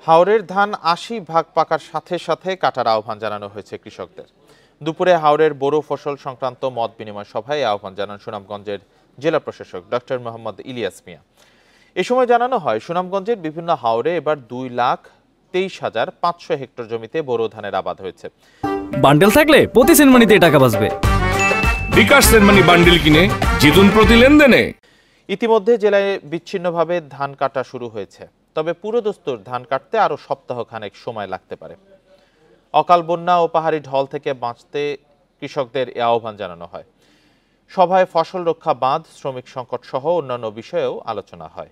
হাওরের ধান ৮০% পাকার সাথে সাথে কাটার আহ্বান জানানো হয়েছে কৃষকদের। দুপুরে হাওরের বোরো ফসল সংক্রান্ত মত বিনিময় সভায় আহ্বান জানান সুনামগঞ্জের জেলা প্রশাসক ডক্টর মোহাম্মদ ইলিয়াস মিয়া। এ সময় জানানো হয়, সুনামগঞ্জের বিভিন্ন হাওরে এবার ২,২৩,৫০০ হেক্টর জমিতে বোরো ধানের আবাদ হয়েছে। বান্ডেল থাকলে প্রতি সেনমানিতে টাকা বাঁচবে। বিকাশ সেনমানি বান্ডেল কিনে জিতুন প্রতি লেনদেনে। ইতিমধ্যে জেলায় বিচ্ছিন্নভাবে ধান কাটা শুরু হয়েছে, তবে পুরোদস্তুর ধান কাটতে আরো সপ্তাহখানেক সময় লাগতে পারে। অকাল বন্যা ও পাহাড়ি ঢল থেকে বাঁচতে কৃষকদের এ আহ্বান জানানো হয়। সভায় ফসল রক্ষা বাঁধ, শ্রমিক সংকট সহ অন্যান্য বিষয়েও আলোচনা হয়।